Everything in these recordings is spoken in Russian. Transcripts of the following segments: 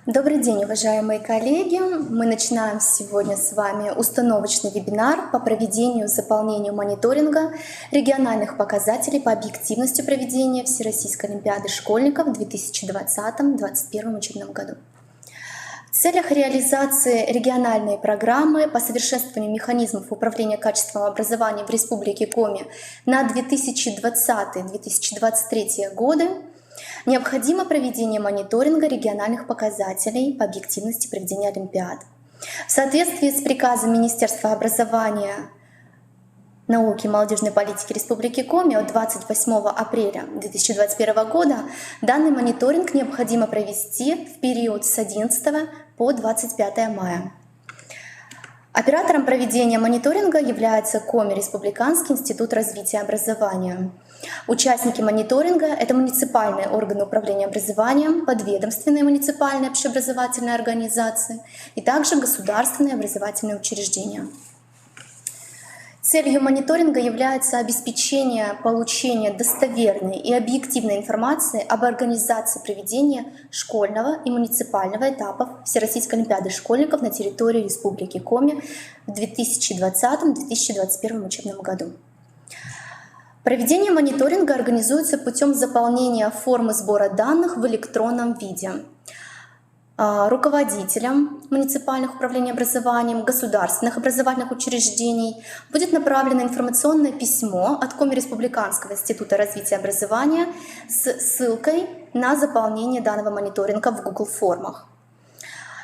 Добрый день, уважаемые коллеги! Мы начинаем сегодня с вами установочный вебинар по проведению и заполнению мониторинга региональных показателей по объективности проведения Всероссийской олимпиады школьников в 2020-2021 учебном году. В целях реализации региональной программы по совершенствованию механизмов управления качеством образования в Республике Коми на 2020-2023 годы необходимо проведение мониторинга региональных показателей по объективности проведения Олимпиад. В соответствии с приказом Министерства образования, науки и молодежной политики Республики Коми от 28 апреля 2021 года данный мониторинг необходимо провести в период с 11 по 25 мая. Оператором проведения мониторинга является Коми Республиканский институт развития образования. Участники мониторинга — это муниципальные органы управления образованием, подведомственные муниципальные общеобразовательные организации и также государственные образовательные учреждения. Целью мониторинга является обеспечение получения достоверной и объективной информации об организации проведения школьного и муниципального этапов Всероссийской олимпиады школьников на территории Республики Коми в 2020-2021 учебном году. Проведение мониторинга организуется путем заполнения формы сбора данных в электронном виде. Руководителям муниципальных управлений образованием, государственных образовательных учреждений будет направлено информационное письмо от Коми Республиканского института развития образования с ссылкой на заполнение данного мониторинга в Google формах.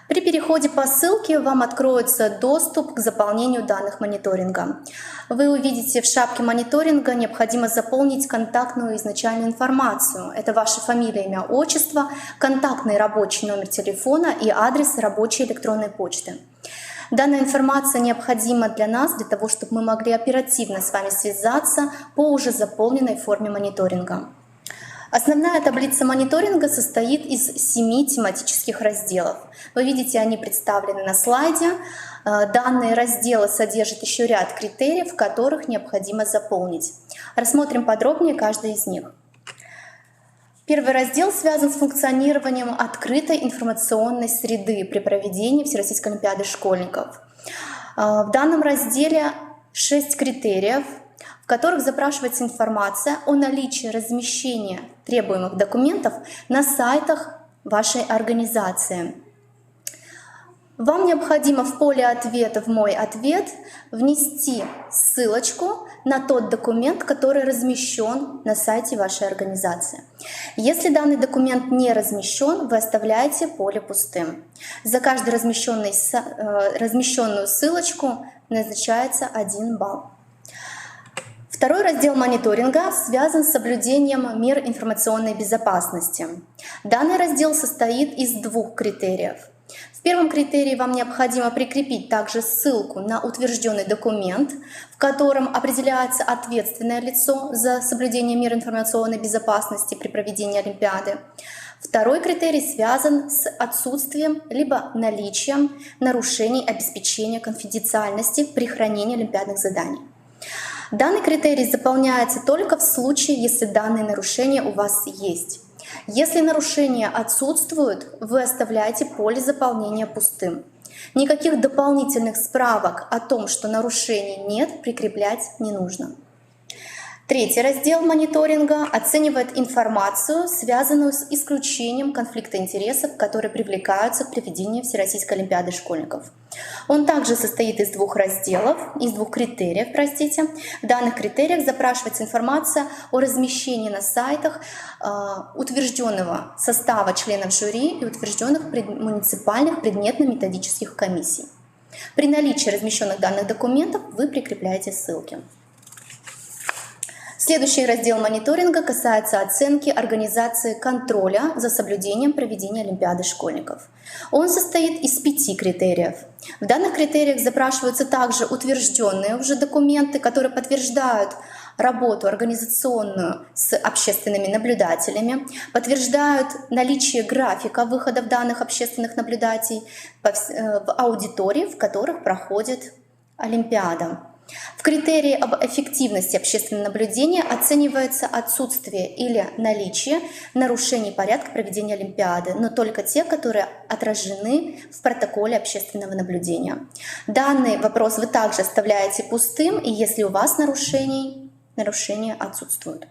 При переходе по ссылке вам откроется доступ к заполнению данных мониторинга. Вы увидите в шапке мониторинга необходимо заполнить контактную изначальную информацию. Это ваша фамилия, имя, отчество, контактный рабочий номер телефона и адрес рабочей электронной почты. Данная информация необходима для нас, для того, чтобы мы могли оперативно с вами связаться по уже заполненной форме мониторинга. Основная таблица мониторинга состоит из 7 тематических разделов. Вы видите, они представлены на слайде. Данные разделы содержат еще ряд критериев, которых необходимо заполнить. Рассмотрим подробнее каждый из них. Первый раздел связан с функционированием открытой информационной среды при проведении Всероссийской олимпиады школьников. В данном разделе 6 критериев, в которых запрашивается информация о наличии размещения требуемых документов на сайтах вашей организации. Вам необходимо в поле ответов «Мой ответ» внести ссылочку на тот документ, который размещен на сайте вашей организации. Если данный документ не размещен, вы оставляете поле пустым. За каждую размещенную ссылочку назначается 1 балл. Второй раздел мониторинга связан с соблюдением мер информационной безопасности. Данный раздел состоит из 2 критериев. В первом критерии вам необходимо прикрепить также ссылку на утвержденный документ, в котором определяется ответственное лицо за соблюдение мер информационной безопасности при проведении Олимпиады. Второй критерий связан с отсутствием либо наличием нарушений обеспечения конфиденциальности при хранении олимпиадных заданий. Данный критерий заполняется только в случае, если данные нарушения у вас есть. Если нарушения отсутствуют, вы оставляете поле заполнения пустым. Никаких дополнительных справок о том, что нарушений нет, прикреплять не нужно. Третий раздел мониторинга оценивает информацию, связанную с исключением конфликта интересов, которые привлекаются к проведению Всероссийской олимпиады школьников. Он также состоит из 2 разделов, из 2 критериев, простите. В данных критериях запрашивается информация о размещении на сайтах утвержденного состава членов жюри и утвержденных муниципальных предметно-методических комиссий. При наличии размещенных данных документов вы прикрепляете ссылки. Следующий раздел мониторинга касается оценки организации контроля за соблюдением проведения Олимпиады школьников. Он состоит из 5 критериев. В данных критериях запрашиваются также утвержденные уже документы, которые подтверждают работу организационную с общественными наблюдателями, подтверждают наличие графика выходов данных общественных наблюдателей в аудитории, в которых проходит Олимпиада. В критерии об эффективности общественного наблюдения оценивается отсутствие или наличие нарушений порядка проведения Олимпиады, но только те, которые отражены в протоколе общественного наблюдения. Данный вопрос вы также оставляете пустым, и если у вас нарушения отсутствуют.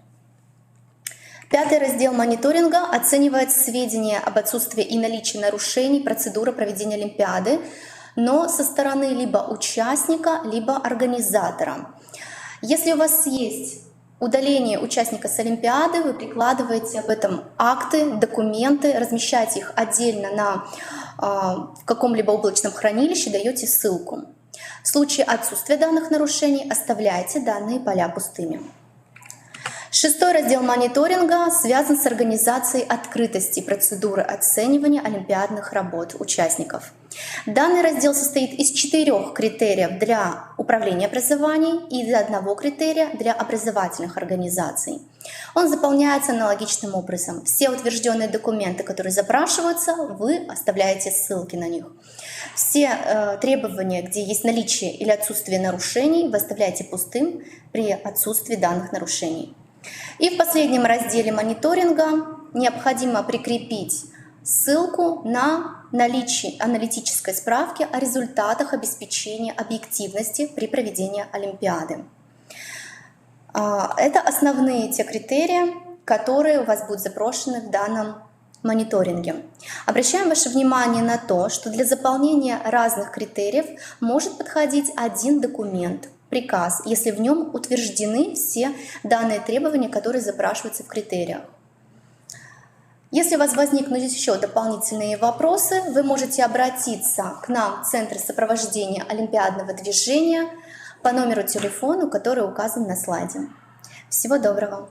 Пятый раздел мониторинга оценивает сведения об отсутствии и наличии нарушений процедуры проведения Олимпиады, но со стороны либо участника, либо организатора. Если у вас есть удаление участника с Олимпиады, вы прикладываете об этом акты, документы, размещаете их отдельно в каком-либо облачном хранилище, даете ссылку. В случае отсутствия данных нарушений оставляйте данные поля пустыми. Шестой раздел мониторинга связан с организацией открытости процедуры оценивания олимпиадных работ участников. Данный раздел состоит из 4 критериев для управления образованием и из 1 критерия для образовательных организаций. Он заполняется аналогичным образом. Все утвержденные документы, которые запрашиваются, вы оставляете ссылки на них. Все требования, где есть наличие или отсутствие нарушений, вы оставляете пустым при отсутствии данных нарушений. И в последнем разделе мониторинга необходимо прикрепить ссылку на наличие аналитической справки о результатах обеспечения объективности при проведении Олимпиады. Это основные те критерии, которые у вас будут запрошены в данном мониторинге. Обращаем ваше внимание на то, что для заполнения разных критериев может подходить один документ, приказ, если в нем утверждены все данные требования, которые запрашиваются в критериях. Если у вас возникнут еще дополнительные вопросы, вы можете обратиться к нам в Центр сопровождения олимпиадного движения по номеру телефона, который указан на слайде. Всего доброго!